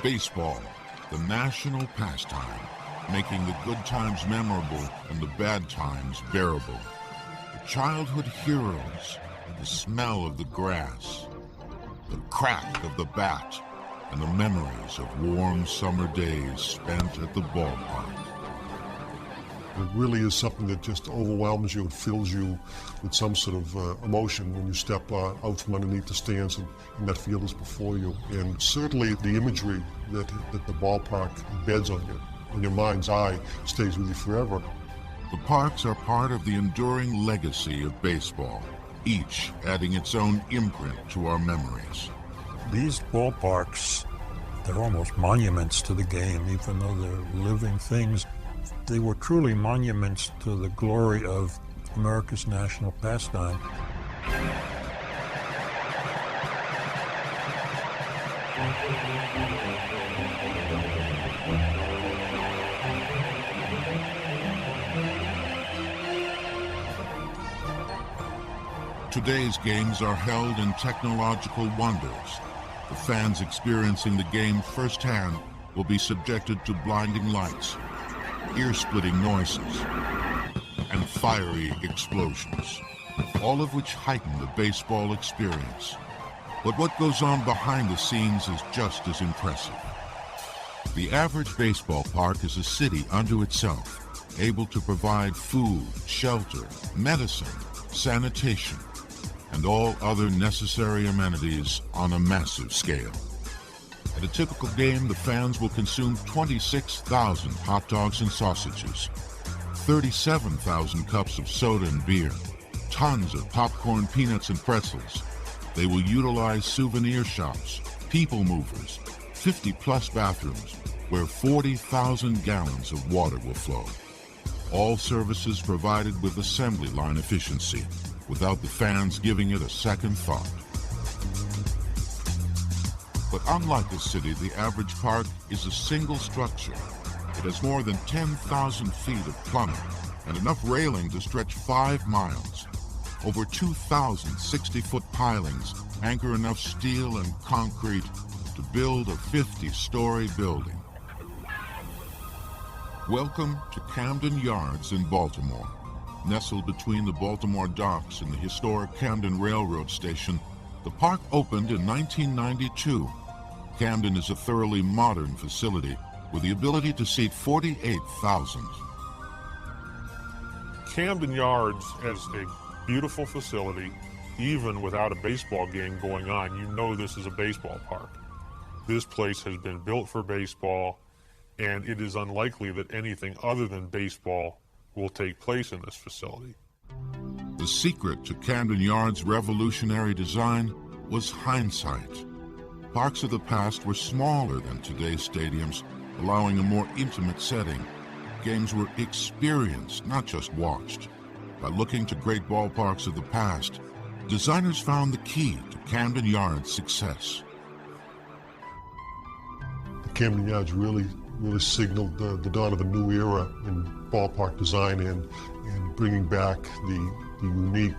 Baseball, the national pastime, making the good times memorable and the bad times bearable. The childhood heroes, the smell of the grass, the crack of the bat, and the memories of warm summer days spent at the ballpark. It really is something that just overwhelms you and fills you with some sort of emotion when you step out from underneath the stands and that field is before you. And certainly the imagery that the ballpark embeds on your mind's eye stays with you forever. The parks are part of the enduring legacy of baseball, each adding its own imprint to our memories. These ballparks, they're almost monuments to the game, even though they're living things. They were truly monuments to the glory of America's national pastime. Today's games are held in technological wonders. The fans experiencing the game firsthand will be subjected to blinding lights, ear-splitting noises, and fiery explosions, all of which heighten the baseball experience. But what goes on behind the scenes is just as impressive. The average baseball park is a city unto itself, able to provide food, shelter, medicine, sanitation, and all other necessary amenities on a massive scale. At a typical game, the fans will consume 26,000 hot dogs and sausages, 37,000 cups of soda and beer, tons of popcorn, peanuts, and pretzels. They will utilize souvenir shops, people movers, 50-plus bathrooms, where 40,000 gallons of water will flow. All services provided with assembly line efficiency, without the fans giving it a second thought. But unlike a city, the average park is a single structure. It has more than 10,000 feet of plumbing and enough railing to stretch 5 miles. Over 2,000 60-foot pilings anchor enough steel and concrete to build a 50-story building. Welcome to Camden Yards in Baltimore. Nestled between the Baltimore docks and the historic Camden Railroad Station, the park opened in 1992. Camden is a thoroughly modern facility with the ability to seat 48,000. Camden Yards is a beautiful facility. Even without a baseball game going on, you know this is a baseball park. This place has been built for baseball, and it is unlikely that anything other than baseball will take place in this facility. The secret to Camden Yards' revolutionary design was hindsight. Parks of the past were smaller than today's stadiums, allowing a more intimate setting. Games were experienced, not just watched. By looking to great ballparks of the past, designers found the key to Camden Yards' success. The Camden Yards really signaled the dawn of a new era in ballpark design and bringing back the unique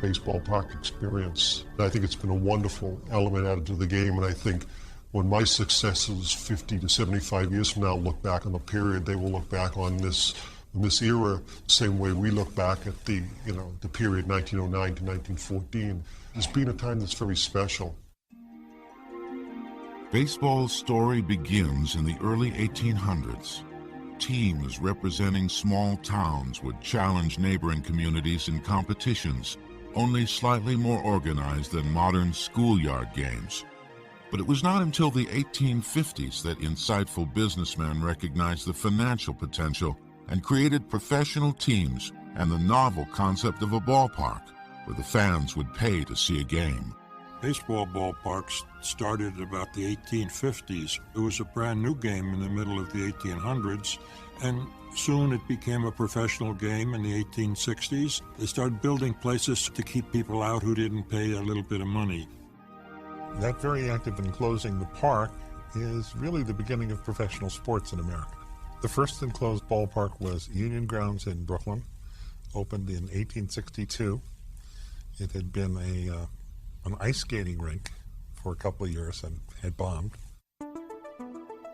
baseball park experience. I think it's been a wonderful element added to the game, and I think when my successors 50 to 75 years from now look back on the period, they will look back on this era the same way we look back at the period 1909 to 1914 as being a time that's very special. Baseball's story begins in the early 1800s. Teams representing small towns would challenge neighboring communities in competitions, only slightly more organized than modern schoolyard games. But it was not until the 1850s that insightful businessmen recognized the financial potential and created professional teams and the novel concept of a ballpark where the fans would pay to see a game. Baseball ballparks started about the 1850s. It was a brand new game in the middle of the 1800s, and soon it became a professional game in the 1860s. They started building places to keep people out who didn't pay a little bit of money. That very active in closing the park is really the beginning of professional sports in America. The first enclosed ballpark was Union Grounds in Brooklyn, opened in 1862. It had been an ice skating rink for a couple of years and had bombed.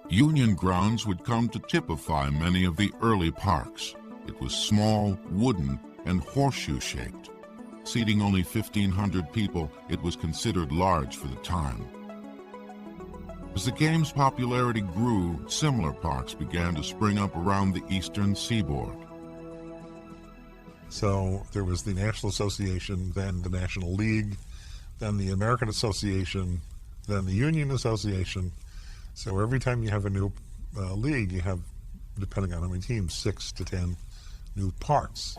Union Grounds would come to typify many of the early parks. It was small, wooden, and horseshoe-shaped. Seating only 1,500 people, it was considered large for the time. As the game's popularity grew, similar parks began to spring up around the eastern seaboard. So there was the National Association, then the National League, then the American Association, then the Union Association. So every time you have a new league, you have, depending on how many teams, 6 to 10 new parks.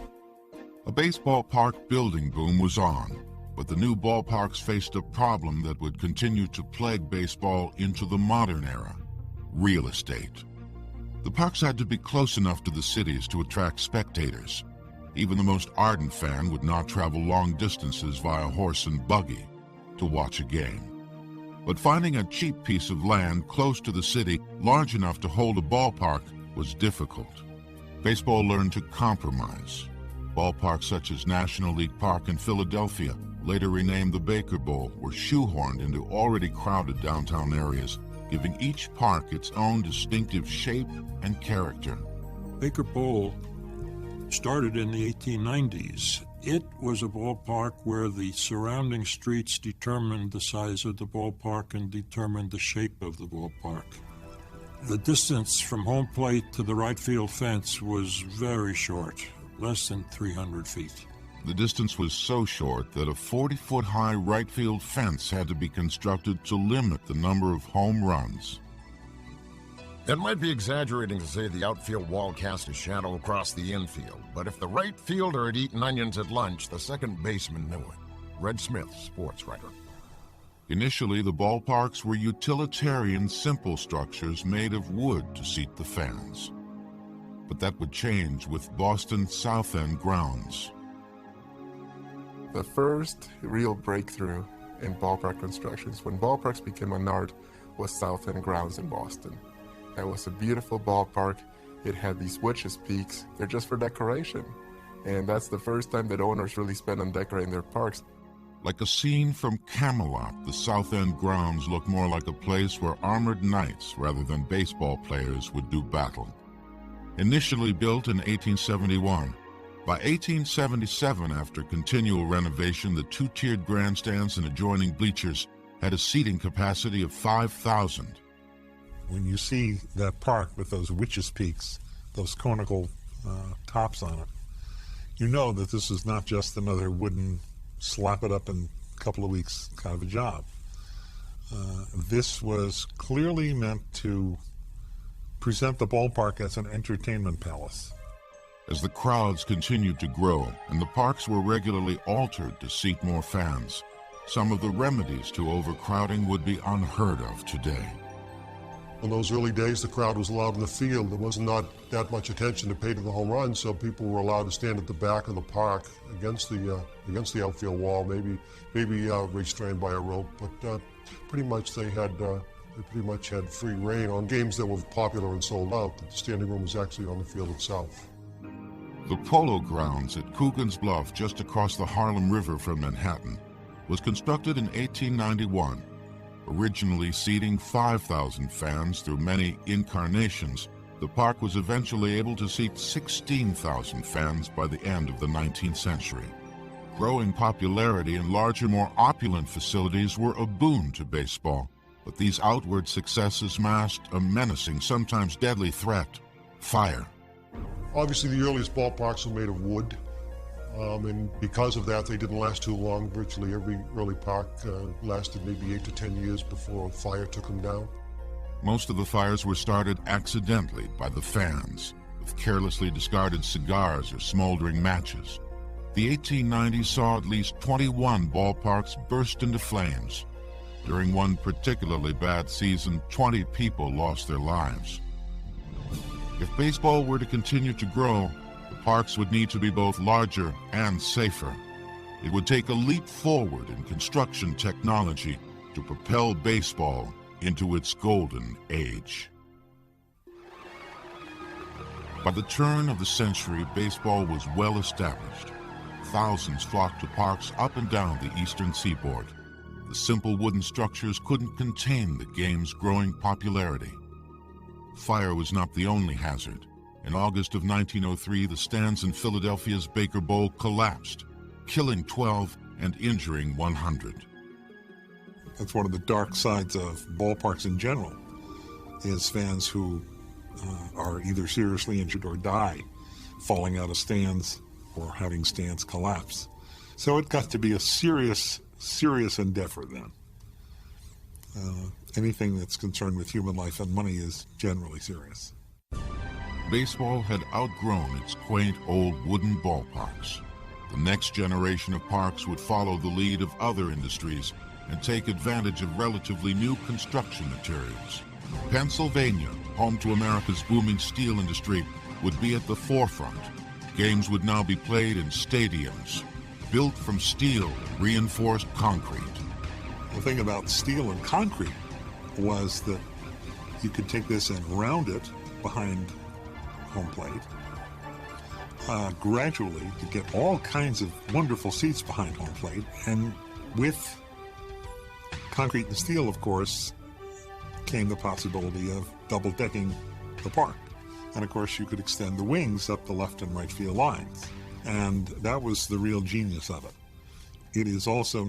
A baseball park building boom was on, but the new ballparks faced a problem that would continue to plague baseball into the modern era: real estate. The parks had to be close enough to the cities to attract spectators. Even the most ardent fan would not travel long distances via horse and buggy to watch a game. But finding a cheap piece of land close to the city, large enough to hold a ballpark, was difficult. Baseball learned to compromise. Ballparks such as National League Park in Philadelphia, later renamed the Baker Bowl, were shoehorned into already crowded downtown areas, giving each park its own distinctive shape and character. Baker Bowl started in the 1890s. It was a ballpark where the surrounding streets determined the size of the ballpark and determined the shape of the ballpark. The distance from home plate to the right field fence was very short, less than 300 feet. The distance was so short that a 40-foot-high right field fence had to be constructed to limit the number of home runs. It might be exaggerating to say the outfield wall cast a shadow across the infield, but if the right fielder had eaten onions at lunch, the second baseman knew it. Red Smith, sports writer. Initially, the ballparks were utilitarian, simple structures made of wood to seat the fans. But that would change with Boston's South End grounds. The first real breakthrough in ballpark constructions, when ballparks became an art, was South End grounds in Boston. That was a beautiful ballpark. It had these witches' peaks. They're just for decoration. And that's the first time that owners really spent on decorating their parks. Like a scene from Camelot, the South End grounds look more like a place where armored knights rather than baseball players would do battle. Initially built in 1871, by 1877, after continual renovation, the two-tiered grandstands and adjoining bleachers had a seating capacity of 5,000. When you see that park with those witches' peaks, those conical tops on it, you know that this is not just another wooden slap it up in a couple of weeks kind of a job. This was clearly meant to present the ballpark as an entertainment palace. As the crowds continued to grow and the parks were regularly altered to seat more fans, some of the remedies to overcrowding would be unheard of today. In those early days, the crowd was allowed in the field. There was not that much attention to pay to the home runs, so people were allowed to stand at the back of the park against the outfield wall, maybe restrained by a rope. But pretty much they pretty much had free reign on games that were popular and sold out. The standing room was actually on the field itself. The Polo Grounds at Coogan's Bluff, just across the Harlem River from Manhattan, was constructed in 1891. Originally seating 5,000 fans through many incarnations, the park was eventually able to seat 16,000 fans by the end of the 19th century. Growing popularity and larger, more opulent facilities were a boon to baseball, but these outward successes masked a menacing, sometimes deadly threat: fire. Obviously, the earliest ballparks were made of wood, and because of that, they didn't last too long. Virtually every early park lasted maybe 8 to 10 years before fire took them down. Most of the fires were started accidentally by the fans, with carelessly discarded cigars or smoldering matches. The 1890s saw at least 21 ballparks burst into flames. During one particularly bad season, 20 people lost their lives. If baseball were to continue to grow, the parks would need to be both larger and safer. It would take a leap forward in construction technology to propel baseball into its golden age. By the turn of the century, baseball was well established. Thousands flocked to parks up and down the eastern seaboard. The simple wooden structures couldn't contain the game's growing popularity. fire was not the only hazard. In August of 1903, the stands in Philadelphia's Baker Bowl collapsed, killing 12 and injuring 100. That's one of the dark sides of ballparks in general, is fans who are either seriously injured or die falling out of stands or having stands collapse. So it got to be a serious endeavor then. Anything that's concerned with human life and money is generally serious. Baseball had outgrown its quaint old wooden ballparks. The next generation of parks would follow the lead of other industries and take advantage of relatively new construction materials. Pennsylvania, home to America's booming steel industry, would be at the forefront. Games would now be played in stadiums, built from steel and reinforced concrete. The thing about steel and concrete was that you could take this and round it behind home plate gradually to get all kinds of wonderful seats behind home plate. And with concrete and steel, of course, came the possibility of double-decking the park. And of course, you could extend the wings up the left and right field lines. And that was the real genius of it. It is also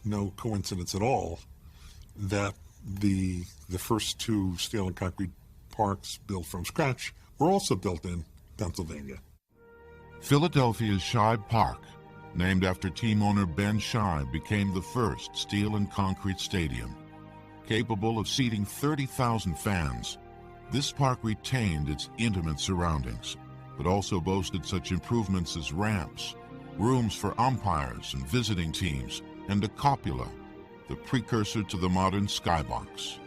no coincidence at all that the first two steel and concrete parks built from scratch were also built in Pennsylvania. Philadelphia's Shibe Park, named after team owner Ben Shibe, became the first steel and concrete stadium. Capable of seating 30,000 fans, this park retained its intimate surroundings, but also boasted such improvements as ramps, rooms for umpires and visiting teams, and a cupola, the precursor to the modern skybox.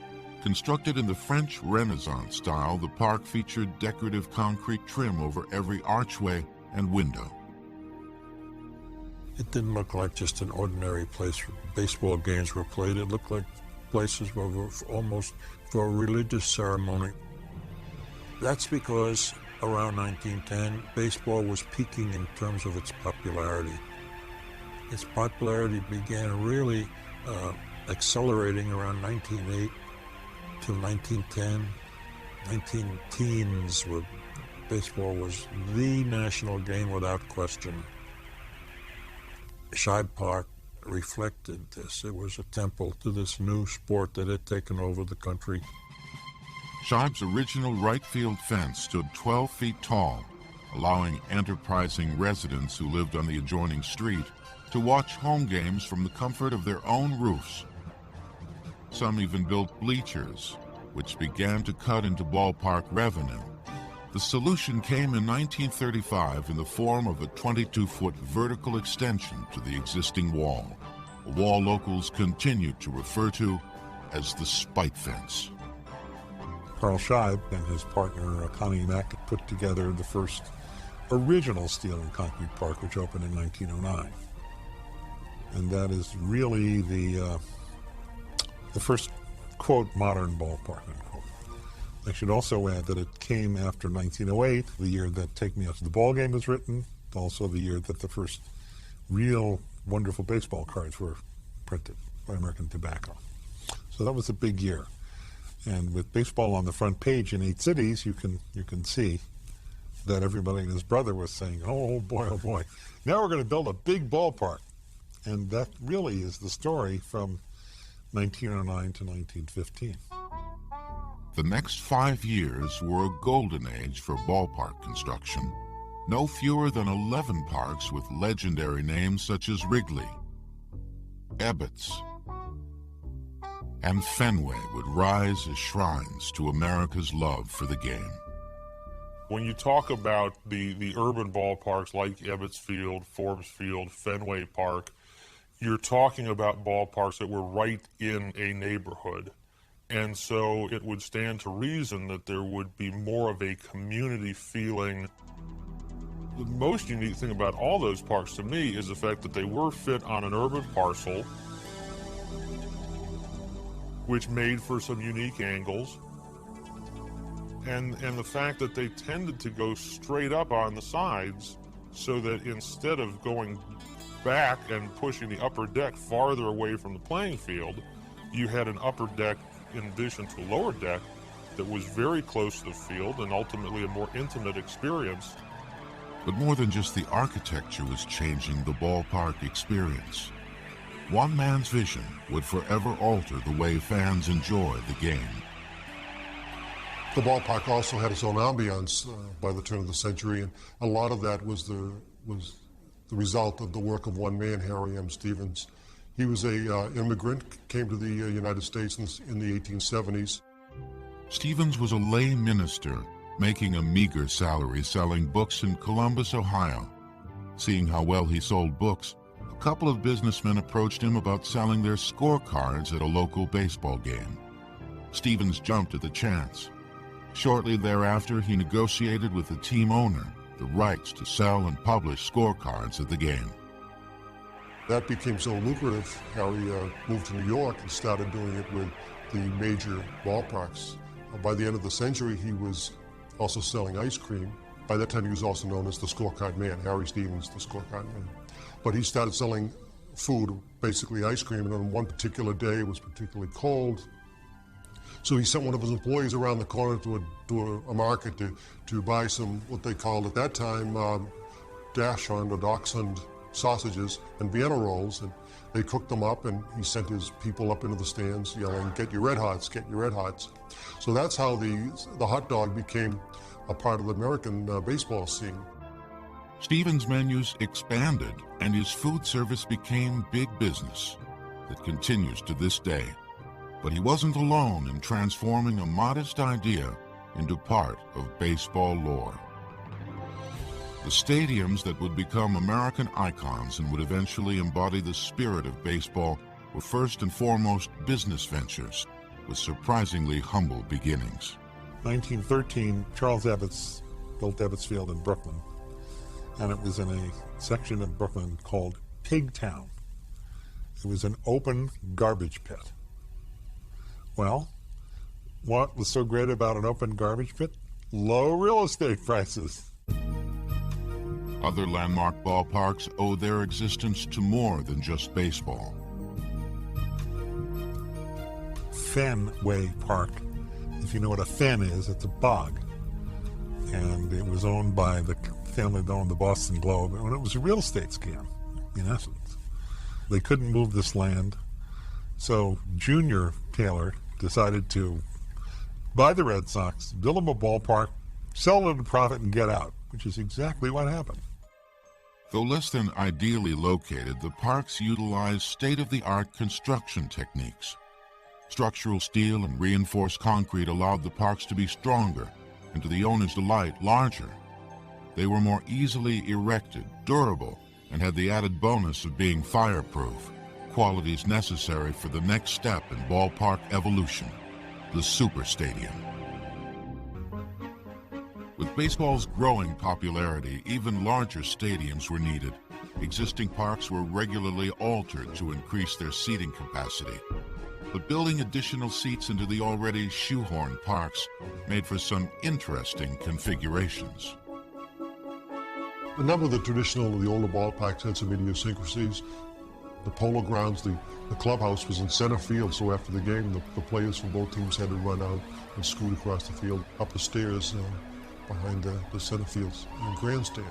Constructed in the French Renaissance style, the park featured decorative concrete trim over every archway and window. It didn't look like just an ordinary place where baseball games were played. It looked like places where were almost for a religious ceremony. That's because around 1910, baseball was peaking in terms of its popularity. Its popularity began really accelerating around 1908 to 1910, 19-teens, where baseball was the national game without question. Shibe Park reflected this. It was a temple to this new sport that had taken over the country. Shibe's original right field fence stood 12 feet tall, allowing enterprising residents who lived on the adjoining street to watch home games from the comfort of their own roofs. Some even built bleachers, which began to cut into ballpark revenue. The solution came in 1935 in the form of a 22-foot vertical extension to the existing wall, a wall locals continued to refer to as the spike fence. Carl Shibe and his partner Connie Mack put together the first original steel and concrete park, which opened in 1909. And that is really the first, quote, modern ballpark, unquote. I should also add that it came after 1908, the year that Take Me Out to the Ball Game was written, also the year that the first real wonderful baseball cards were printed by American Tobacco. So that was a big year. And with baseball on the front page in 8 cities, you can see that everybody and his brother was saying, oh boy, now we're going to build a big ballpark. And that really is the story from 1909 to 1915. The next 5 years were a golden age for ballpark construction. No fewer than 11 parks with legendary names such as Wrigley, Ebbets, and Fenway would rise as shrines to America's love for the game. When you talk about the urban ballparks like Ebbets Field, Forbes Field, Fenway Park, you're talking about ballparks that were right in a neighborhood. And so it would stand to reason that there would be more of a community feeling. The most unique thing about all those parks to me is the fact that they were fit on an urban parcel, which made for some unique angles. And the fact that they tended to go straight up on the sides, so that instead of going back and pushing the upper deck farther away from the playing field, you had an upper deck in addition to a lower deck that was very close to the field and ultimately a more intimate experience. But more than just the architecture was changing the ballpark experience. One man's vision would forever alter the way fans enjoy the game. The ballpark also had its own ambiance by the turn of the century, and a lot of that was the result of the work of one man, Harry M. Stevens. He was an immigrant, came to the United States in the 1870s. Stevens was a lay minister, making a meager salary selling books in Columbus, Ohio. Seeing how well he sold books, a couple of businessmen approached him about selling their scorecards at a local baseball game. Stevens jumped at the chance. Shortly thereafter, he negotiated with the team owner the rights to sell and publish scorecards at the game. That became so lucrative, Harry moved to New York and started doing it with the major ballparks. By the end of the century, he was also selling ice cream. By that time, he was also known as the scorecard man, Harry Stevens, the scorecard man. But he started selling food, basically ice cream, and on one particular day, it was particularly cold. So he sent one of his employees around the corner to a market to buy some, what they called at that time, dachshund or dachshund sausages and Vienna rolls, and they cooked them up, and he sent his people up into the stands yelling, "Get your red hots, get your red hots." So that's how the hot dog became a part of the American baseball scene. Stevens' menus expanded, and his food service became big business that continues to this day. But he wasn't alone in transforming a modest idea into part of baseball lore. The stadiums that would become American icons and would eventually embody the spirit of baseball were first and foremost business ventures with surprisingly humble beginnings. 1913, Charles Ebbets built Ebbets Field in Brooklyn, and it was in a section of Brooklyn called Pigtown. It was an open garbage pit. Well, what was so great about an open garbage pit? Low real estate prices. Other landmark ballparks owe their existence to more than just baseball. Fenway Park, if you know what a fen is, it's a bog. And it was owned by the family that owned the Boston Globe, and it was a real estate scam, in essence. They couldn't move this land, so Junior Taylor decided to buy the Red Sox, build them a ballpark, sell it at a profit, and get out, which is exactly what happened. Though less than ideally located, the parks utilize state-of-the-art construction techniques. Structural steel and reinforced concrete allowed the parks to be stronger and, to the owner's delight, larger. They were more easily erected, durable, and had the added bonus of being fireproof, qualities necessary for the next step in ballpark evolution, the super stadium. With baseball's growing popularity, even larger stadiums were needed. Existing parks were regularly altered to increase their seating capacity. But building additional seats into the already shoehorned parks made for some interesting configurations. A number of the older ballparks had some idiosyncrasies. The Polo Grounds, the clubhouse was in center field, so after the game, the players from both teams had to run out and scoot across the field, up the stairs behind the center field grandstand.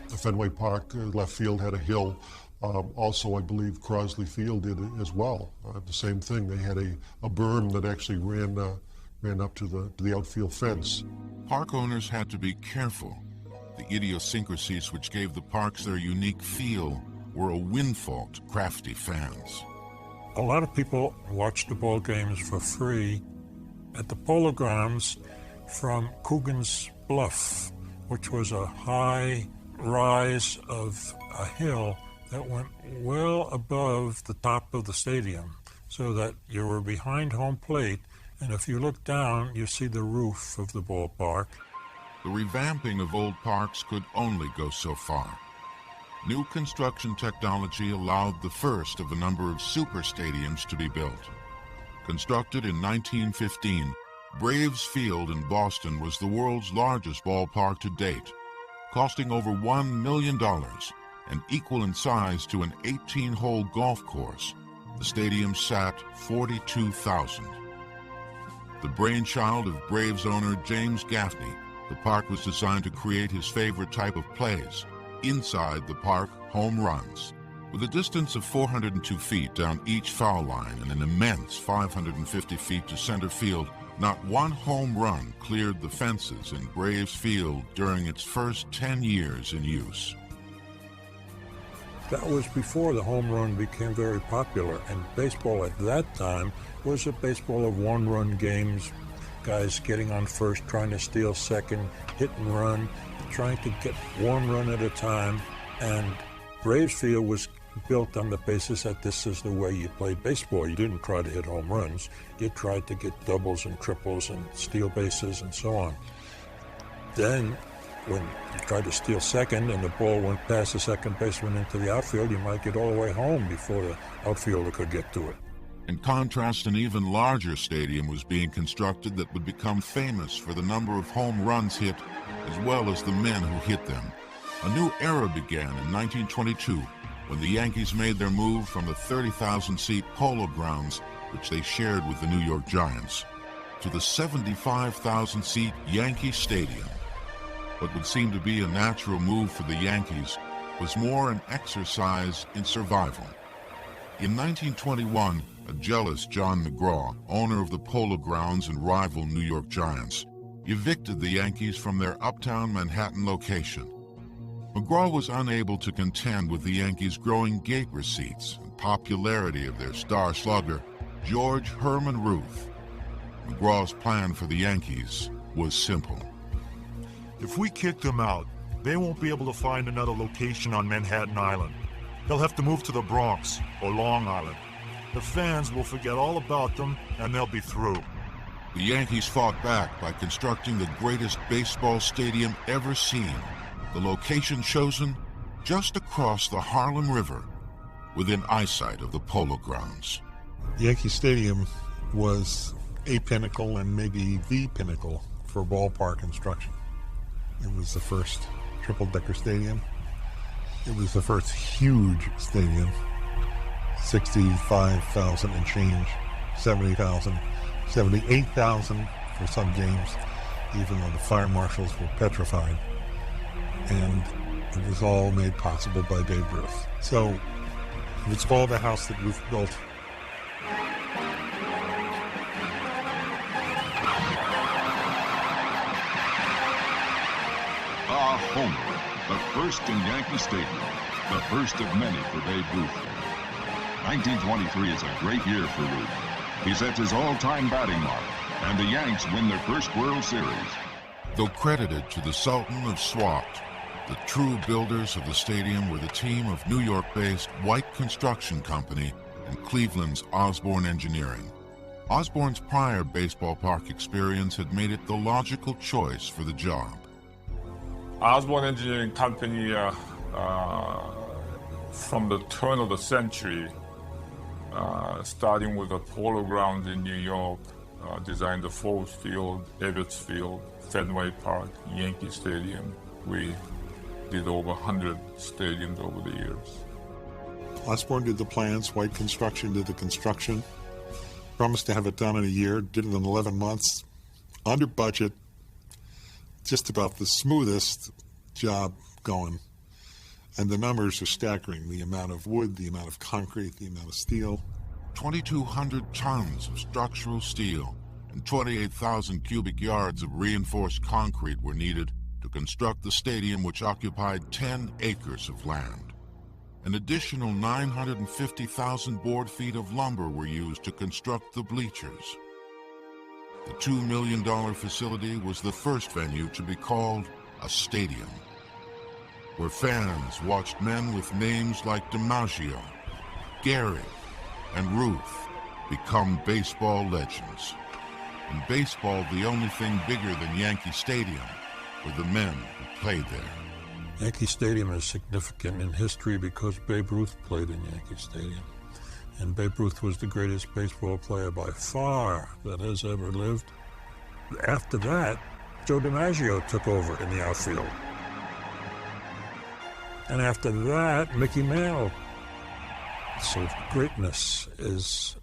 The Fenway Park left field had a hill. Also, I believe Crosley Field did it as well. The same thing. They had a berm that actually ran up to the outfield fence. Park owners had to be careful. The idiosyncrasies which gave the parks their unique feel were a windfall to crafty fans. A lot of people watch the ball games for free at the Polo Grounds from Coogan's Bluff, which was a high rise of a hill that went well above the top of the stadium, so that you were behind home plate, and if you look down, you see the roof of the ballpark. The revamping of old parks could only go so far. New construction technology allowed the first of a number of super stadiums to be built. Constructed in 1915, Braves Field in Boston was the world's largest ballpark to date, costing over $1 million and equal in size to an 18-hole golf course. The stadium sat 42,000. The brainchild of Braves owner James Gaffney, the park was designed to create his favorite type of plays, inside the park home runs. With a distance of 402 feet down each foul line and an immense 550 feet to center field, not one home run cleared the fences in Braves Field during its first 10 years in use. That was before the home run became very popular, and baseball at that time was a baseball of one-run games, guys getting on first, trying to steal second, hit and run, trying to get one run at a time, and Braves Field was built on the basis that this is the way you played baseball. You didn't try to hit home runs. You tried to get doubles and triples and steal bases and so on. Then, when you tried to steal second and the ball went past the second baseman into the outfield, you might get all the way home before the outfielder could get to it. In contrast, an even larger stadium was being constructed that would become famous for the number of home runs hit as well as the men who hit them. A new era began in 1922 when the Yankees made their move from the 30,000-seat Polo Grounds, which they shared with the New York Giants, to the 75,000-seat Yankee Stadium. What would seem to be a natural move for the Yankees was more an exercise in survival. In 1921, a jealous John McGraw, owner of the Polo Grounds and rival New York Giants, evicted the Yankees from their uptown Manhattan location. McGraw was unable to contend with the Yankees' growing gate receipts and popularity of their star slugger, George Herman Ruth. McGraw's plan for the Yankees was simple. If we kick them out, they won't be able to find another location on Manhattan Island. They'll have to move to the Bronx or Long Island. The fans will forget all about them, and they'll be through. The Yankees fought back by constructing the greatest baseball stadium ever seen. The location chosen just across the Harlem River, within eyesight of the Polo Grounds. Yankee Stadium was a pinnacle and maybe the pinnacle for ballpark construction. It was the first triple-decker stadium. It was the first huge stadium, 65,000 and change, 70,000, 78,000 for some games, even though the fire marshals were petrified. And it was all made possible by Babe Ruth. So it's all the house that Ruth built. A homer, the first in Yankee Stadium, the first of many for Babe Ruth. 1923 is a great year for Ruth. He sets his all-time batting mark, and the Yanks win their first World Series. Though credited to the Sultan of Swat, the true builders of the stadium were the team of New York-based White Construction Company and Cleveland's Osborne Engineering. Osborne's prior baseball park experience had made it the logical choice for the job. Osborne Engineering Company, from the turn of the century, starting with the Polo Grounds in New York, designed the Forbes Field, Ebbets Field, Fenway Park, Yankee Stadium. We did over 100 stadiums over the years. Osborne did the plans, White Construction did the construction, promised to have it done in a year, did it in 11 months, under budget, just about the smoothest job going. And the numbers are staggering, the amount of wood, the amount of concrete, the amount of steel. 2,200 tons of structural steel and 28,000 cubic yards of reinforced concrete were needed to construct the stadium, which occupied 10 acres of land. An additional 950,000 board feet of lumber were used to construct the bleachers. The $2 million facility was the first venue to be called a stadium, where fans watched men with names like DiMaggio, Gehrig, and Ruth become baseball legends. In baseball, the only thing bigger than Yankee Stadium were the men who played there. Yankee Stadium is significant in history because Babe Ruth played in Yankee Stadium. And Babe Ruth was the greatest baseball player by far that has ever lived. After that, Joe DiMaggio took over in the outfield. And after that, Mickey Mantle. So greatness is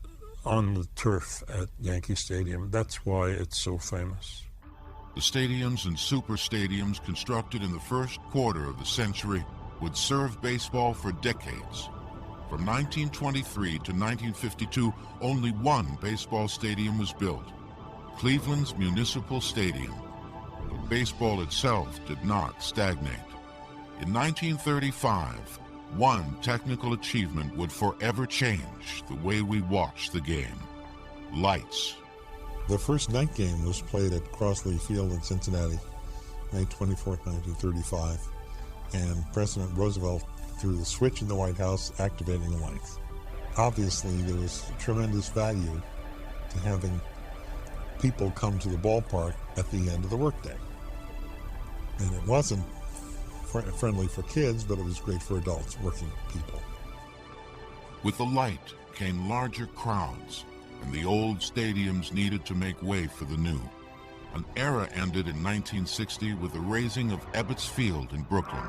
on the turf at Yankee Stadium. That's why it's so famous. The stadiums and super stadiums constructed in the first quarter of the century would serve baseball for decades. From 1923 to 1952, only one baseball stadium was built, Cleveland's Municipal Stadium. But baseball itself did not stagnate. In 1935, one technical achievement would forever change the way we watch the game: lights. The first night game was played at Crossley Field in Cincinnati, May 24, 1935, and President Roosevelt threw the switch in the White House, activating the lights. Obviously, there was tremendous value to having people come to the ballpark at the end of the workday. And it wasn't friendly for kids, but it was great for adults, working people. With the light came larger crowds, and the old stadiums needed to make way for the new. An era ended in 1960 with the raising of Ebbets Field in Brooklyn.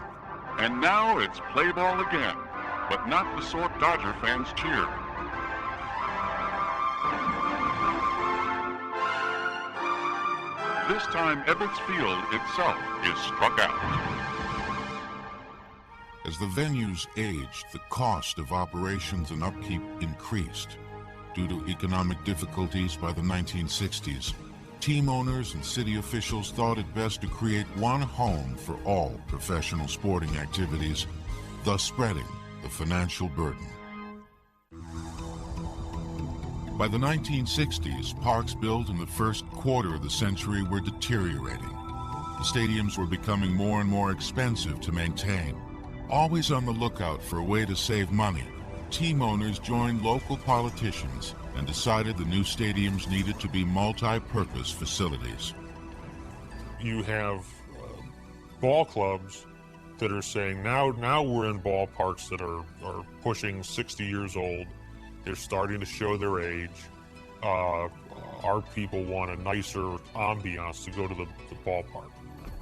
And now it's play ball again, but not the sort Dodger fans cheer. This time, Ebbets Field itself is struck out. As the venues aged, the cost of operations and upkeep increased. Due to economic difficulties by the 1960s, team owners and city officials thought it best to create one home for all professional sporting activities, thus spreading the financial burden. By the 1960s, parks built in the first quarter of the century were deteriorating. The stadiums were becoming more and more expensive to maintain. Always on the lookout for a way to save money, team owners joined local politicians and decided the new stadiums needed to be multi-purpose facilities. You have ball clubs that are saying, now we're in ballparks that are pushing 60 years old. They're starting to show their age. Our people want a nicer ambiance to go to the ballpark.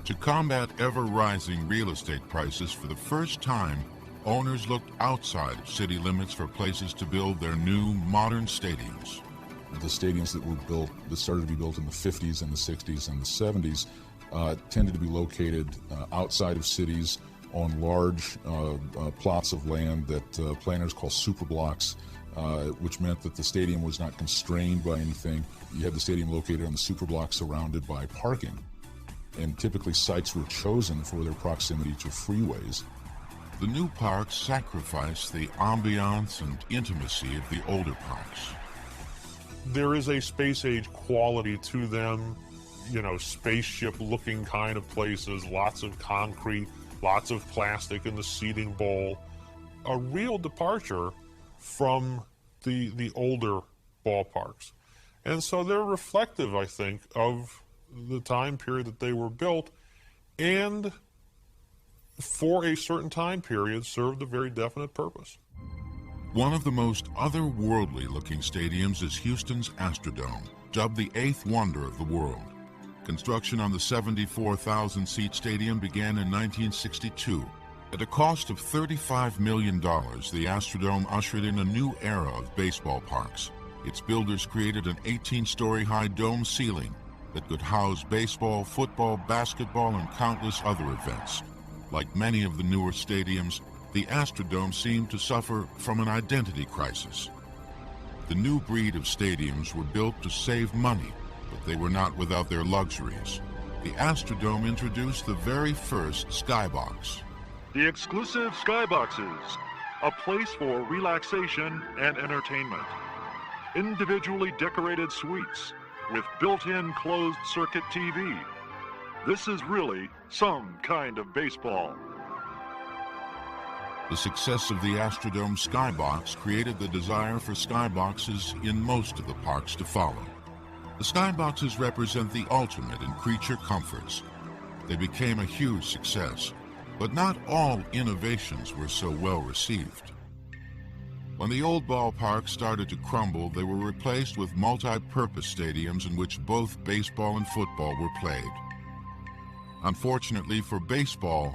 To combat ever-rising real estate prices, for the first time, owners looked outside of city limits for places to build their new, modern stadiums. The stadiums that were built, that started to be built in the 50s and the 60s and the 70s, tended to be located outside of cities on large plots of land that planners call superblocks, which meant that the stadium was not constrained by anything. You had the stadium located on the superblock surrounded by parking. And typically sites were chosen for their proximity to freeways. The new parks sacrifice the ambiance and intimacy of the older parks. There is a space-age quality to them, spaceship-looking kind of places, lots of concrete, lots of plastic in the seating bowl. A real departure from the older ballparks. And so they're reflective, I think, of the time period that they were built, and for a certain time period served a very definite purpose. One of the most otherworldly-looking stadiums is Houston's Astrodome, dubbed the eighth wonder of the world. Construction on the 74,000-seat stadium began in 1962. At a cost of $35 million, the Astrodome ushered in a new era of baseball parks. Its builders created an 18-story high dome ceiling that could house baseball, football, basketball, and countless other events. Like many of the newer stadiums, the Astrodome seemed to suffer from an identity crisis. The new breed of stadiums were built to save money, but they were not without their luxuries. The Astrodome introduced the very first skybox. The exclusive skyboxes, a place for relaxation and entertainment. Individually decorated suites with built-in closed-circuit TV. This is really some kind of baseball. The success of the Astrodome skybox created the desire for skyboxes in most of the parks to follow. The skyboxes represent the ultimate in creature comforts. They became a huge success, but not all innovations were so well received. When the old ballparks started to crumble, they were replaced with multi-purpose stadiums in which both baseball and football were played. Unfortunately for baseball,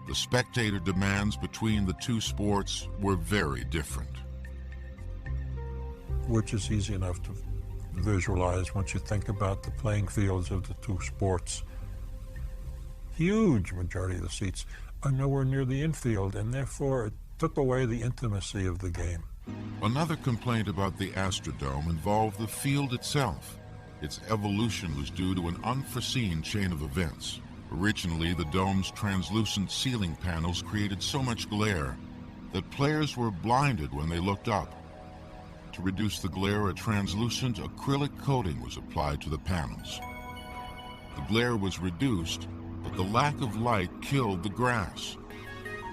the spectator demands between the two sports were very different. which is easy enough to visualize once you think about the playing fields of the two sports. Huge majority of the seats are nowhere near the infield, and therefore it took away the intimacy of the game. Another complaint about the Astrodome involved the field itself. Its evolution was due to an unforeseen chain of events. Originally, the dome's translucent ceiling panels created so much glare that players were blinded when they looked up. To reduce the glare, a translucent acrylic coating was applied to the panels. The glare was reduced, but the lack of light killed the grass.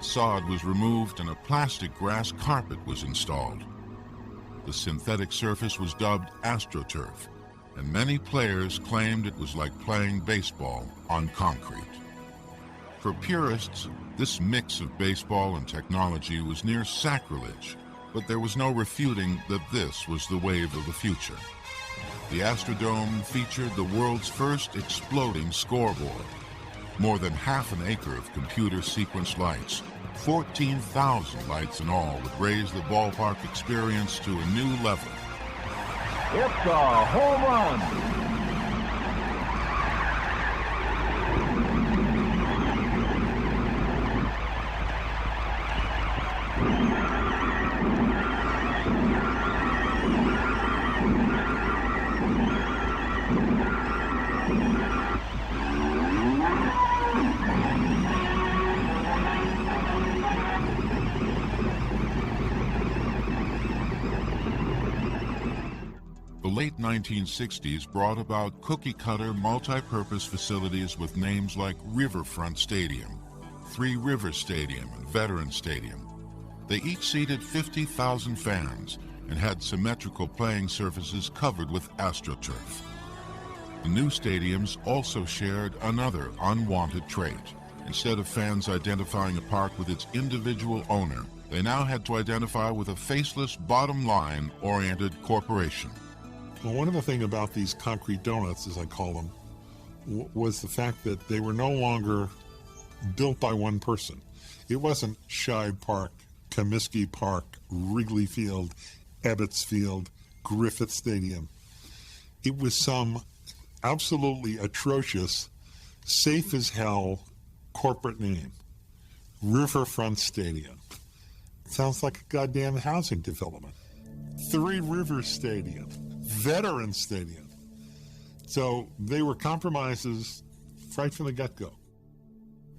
Sod was removed and a plastic grass carpet was installed. The synthetic surface was dubbed AstroTurf, and many players claimed it was like playing baseball on concrete. For purists, this mix of baseball and technology was near sacrilege, but there was no refuting that this was the wave of the future. The Astrodome featured the world's first exploding scoreboard. More than half an acre of computer-sequenced lights, 14,000 lights in all, would raise the ballpark experience to a new level. It's a home run! The late 1960s brought about cookie-cutter multi-purpose facilities with names like Riverfront Stadium, Three Rivers Stadium, and Veterans Stadium. They each seated 50,000 fans and had symmetrical playing surfaces covered with AstroTurf. The new stadiums also shared another unwanted trait. Instead of fans identifying a park with its individual owner, they now had to identify with a faceless, bottom-line-oriented corporation. Well, one of the things about these concrete donuts, as I call them, was the fact that they were no longer built by one person. It wasn't Shibe Park, Comiskey Park, Wrigley Field, Ebbets Field, Griffith Stadium. It was some absolutely atrocious, safe as hell corporate name. Riverfront Stadium. Sounds like a goddamn housing development. Three Rivers Stadium. Veterans Stadium. So they were compromises right from the get-go.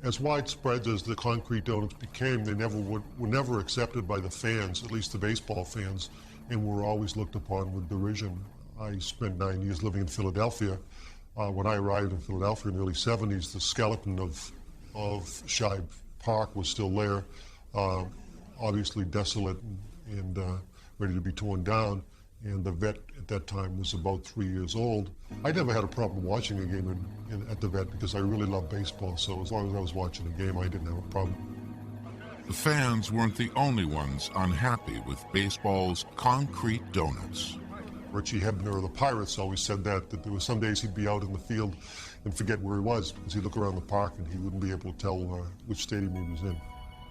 As widespread as the concrete donuts became, they were never accepted by the fans, at least the baseball fans, and were always looked upon with derision. I spent 9 years living in Philadelphia. When I arrived in Philadelphia in the early 70s, the skeleton of Shibe Park was still there, obviously desolate and ready to be torn down. And the vet at that time was about 3 years old. I never had a problem watching a game at the vet because I really love baseball, so as long as I was watching a game, I didn't have a problem. The fans weren't the only ones unhappy with baseball's concrete donuts. Richie Hebner of the Pirates always said that there were some days he'd be out in the field and forget where he was because he'd look around the park and he wouldn't be able to tell which stadium he was in.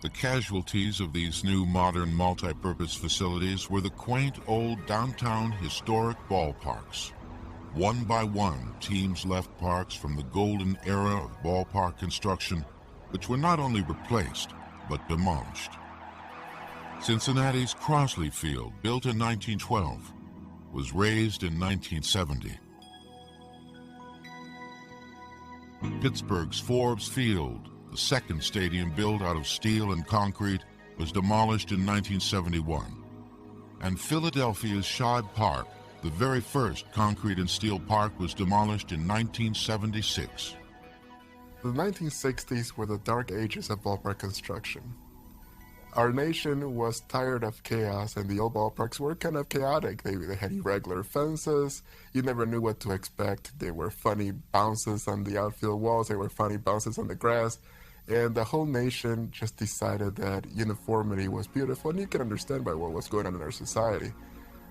The casualties of these new modern multi-purpose facilities were the quaint old downtown historic ballparks. One by one, teams left parks from the golden era of ballpark construction, which were not only replaced, but demolished. Cincinnati's Crosley Field, built in 1912, was razed in 1970. Pittsburgh's Forbes Field, the second stadium built out of steel and concrete, was demolished in 1971. And Philadelphia's Shibe Park, the very first concrete and steel park, was demolished in 1976. The 1960s were the dark ages of ballpark construction. Our nation was tired of chaos, and the old ballparks were kind of chaotic. They had irregular fences. You never knew what to expect. There were funny bounces on the outfield walls. There were funny bounces on the grass. And the whole nation just decided that uniformity was beautiful, and you can understand by what was going on in our society.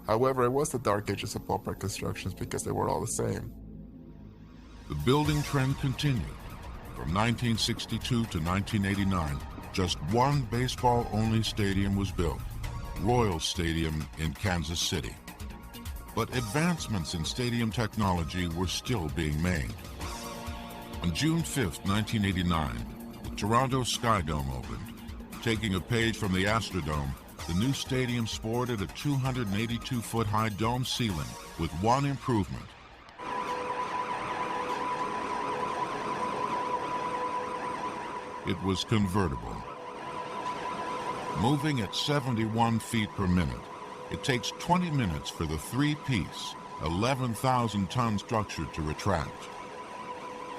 However, it was the dark ages of ballpark constructions because they were all the same. The building trend continued. From 1962 to 1989, just one baseball-only stadium was built, Royal Stadium in Kansas City. But advancements in stadium technology were still being made. On June 5, 1989, the Toronto Sky Dome opened. Taking a page from the Astrodome, the new stadium sported a 282-foot-high dome ceiling with one improvement. It was convertible. Moving at 71 feet per minute, it takes 20 minutes for the three-piece, 11,000-ton structure to retract.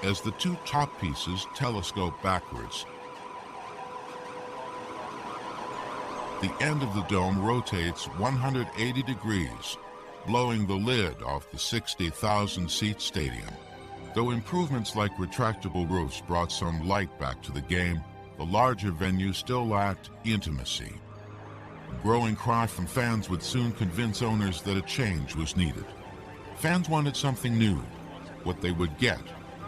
As the two top pieces telescope backwards, the end of the dome rotates 180 degrees, blowing the lid off the 60,000-seat stadium. Though improvements like retractable roofs brought some light back to the game, the larger venue still lacked intimacy. A growing cry from fans would soon convince owners that a change was needed. Fans wanted something new. What they would get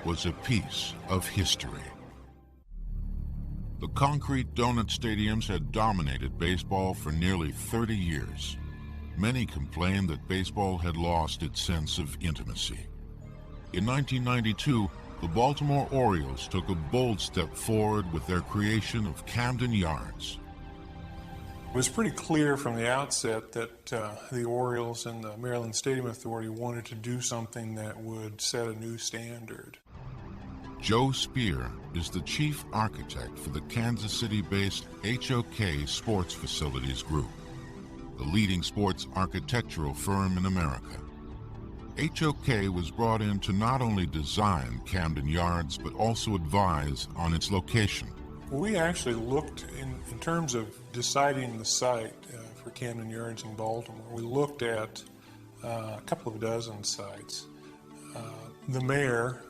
was a piece of history. The concrete donut stadiums had dominated baseball for nearly 30 years. Many complained that baseball had lost its sense of intimacy. In 1992, the Baltimore Orioles took a bold step forward with their creation of Camden Yards. It was pretty clear from the outset that the Orioles and the Maryland Stadium Authority wanted to do something that would set a new standard. Joe Spear is the chief architect for the Kansas City-based HOK Sports Facilities Group, the leading sports architectural firm in America. HOK was brought in to not only design Camden Yards, but also advise on its location. We actually looked, in terms of deciding the site for Camden Yards in Baltimore, we looked at a couple of dozen sites. The mayor,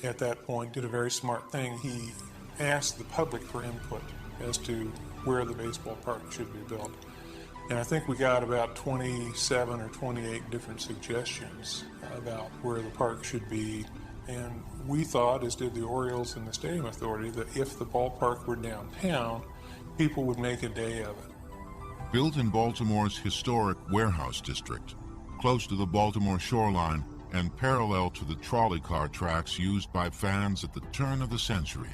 at that point, did a very smart thing. He asked the public for input as to where the baseball park should be built. And I think we got about 27 or 28 different suggestions about where the park should be. And we thought, as did the Orioles and the Stadium Authority, that if the ballpark were downtown, people would make a day of it. Built in Baltimore's historic warehouse district, close to the Baltimore shoreline and parallel to the trolley car tracks used by fans at the turn of the century,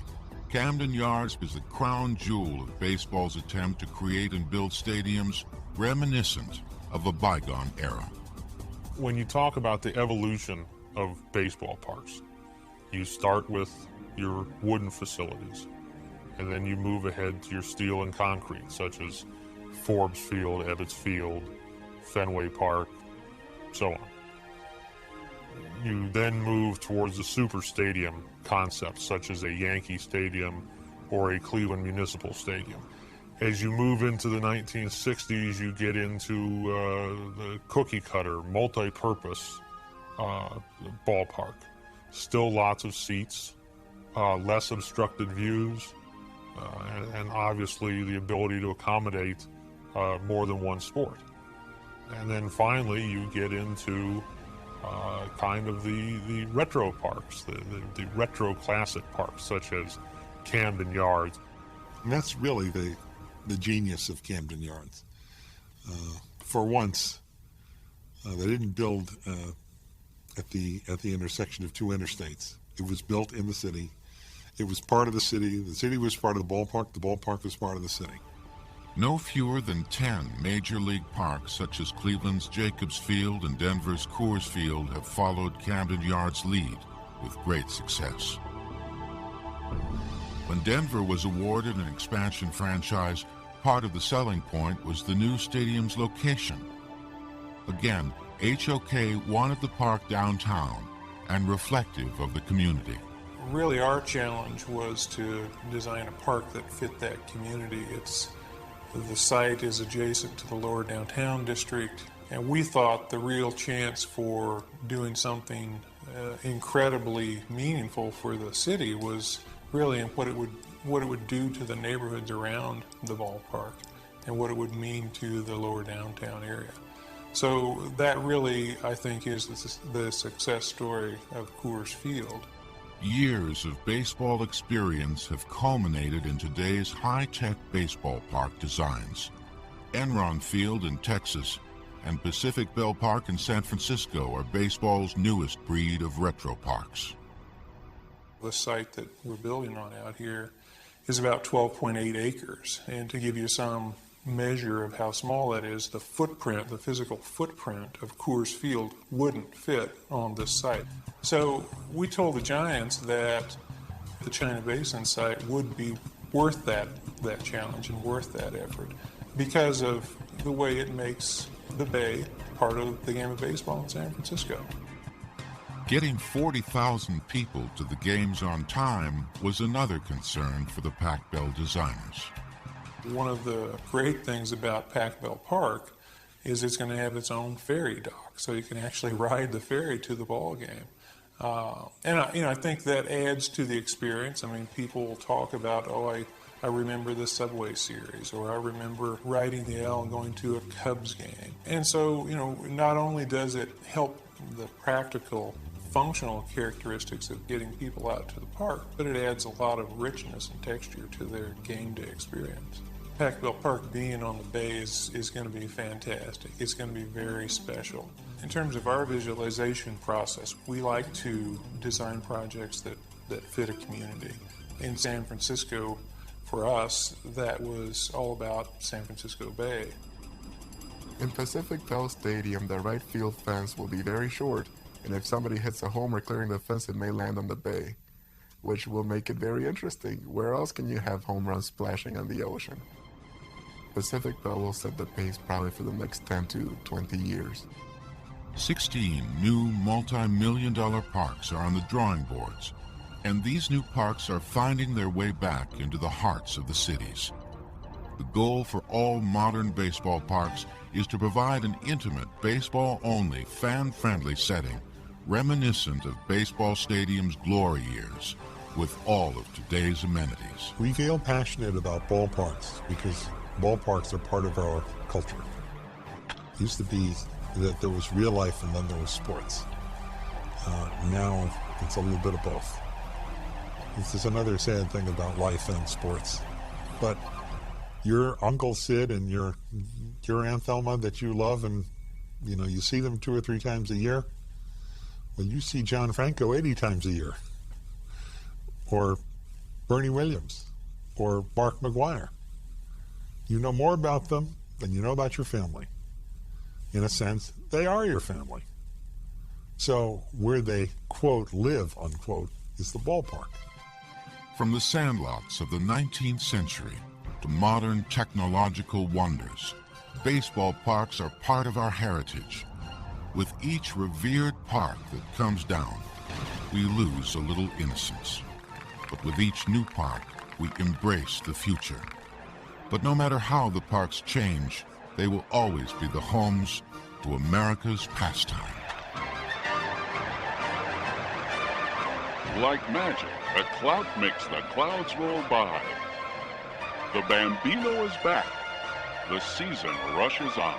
Camden Yards is the crown jewel of baseball's attempt to create and build stadiums reminiscent of a bygone era. When you talk about the evolution of baseball parks, you start with your wooden facilities, and then you move ahead to your steel and concrete, such as Forbes Field, Ebbets Field, Fenway Park, so on. You then move towards the super stadium concepts, such as a Yankee Stadium or a Cleveland Municipal Stadium. As you move into the 1960s, you get into the cookie cutter, multi-purpose ballpark. Still lots of seats, less obstructed views, and obviously the ability to accommodate more than one sport. And then finally you get into kind of the retro parks, the retro classic parks, such as Camden Yards. And that's really the genius of Camden Yards. For once, they didn't build at the intersection of two interstates. It was built in the city. It was part of the city. The city was part of the ballpark was part of the city. No fewer than 10 major league parks, such as Cleveland's Jacobs Field and Denver's Coors Field, have followed Camden Yards' lead with great success. When Denver was awarded an expansion franchise, part of the selling point was the new stadium's location. Again, HOK wanted the park downtown and reflective of the community. Really, our challenge was to design a park that fit that community. The site is adjacent to the lower downtown district, and we thought the real chance for doing something incredibly meaningful for the city was really in what it would do to the neighborhoods around the ballpark and what it would mean to the lower downtown area. So that really, I think, is the success story of Coors Field. Years of baseball experience have culminated in today's high-tech baseball park designs. Enron Field in Texas and Pacific Bell Park in San Francisco are baseball's newest breed of retro parks. The site that we're building on out here is about 12.8 acres. And to give you some measure of how small that is, the footprint, the physical footprint of Coors Field wouldn't fit on this site. So we told the Giants that the China Basin site would be worth that challenge and worth that effort because of the way it makes the Bay part of the game of baseball in San Francisco. Getting 40,000 people to the games on time was another concern for the Pac Bell designers. One of the great things about Pac Bell Park is it's going to have its own ferry dock, so you can actually ride the ferry to the ball game. I think that adds to the experience. I mean, people will talk about, I remember the Subway Series, or I remember riding the L and going to a Cubs game. And so, not only does it help the practical, functional characteristics of getting people out to the park, but it adds a lot of richness and texture to their game day experience. Pac Bell Park being on the Bay is going to be fantastic. It's going to be very special. In terms of our visualization process, we like to design projects that fit a community. In San Francisco, for us, that was all about San Francisco Bay. In Pacific Bell Stadium, the right field fence will be very short, and if somebody hits a homer clearing the fence, it may land on the bay, which will make it very interesting. Where else can you have home runs splashing on the ocean? Pacific Bell will set the pace probably for the next 10 to 20 years. 16 new multi-million-dollar parks are on the drawing boards, and these new parks are finding their way back into the hearts of the cities. The goal for all modern baseball parks is to provide an intimate, baseball-only, fan-friendly setting reminiscent of baseball stadium's glory years, with all of today's amenities. We feel passionate about ballparks because ballparks are part of our culture. It used to be that there was real life and then there was sports. Now it's a little bit of both. This is another sad thing about life and sports. But your Uncle Sid and your Aunt Thelma that you love, and you see them 2 or 3 times a year. Well, you see John Franco 80 times a year, or Bernie Williams, or Mark McGwire. You know more about them than you know about your family. In a sense, they are your family. So where they, quote, live, unquote, is the ballpark. From the sandlots of the 19th century to modern technological wonders, baseball parks are part of our heritage. With each revered park that comes down, we lose a little innocence. But with each new park, we embrace the future. But no matter how the parks change, they will always be the homes to America's pastime. Like magic, a cloud makes the clouds roll by. The Bambino is back. The season rushes on.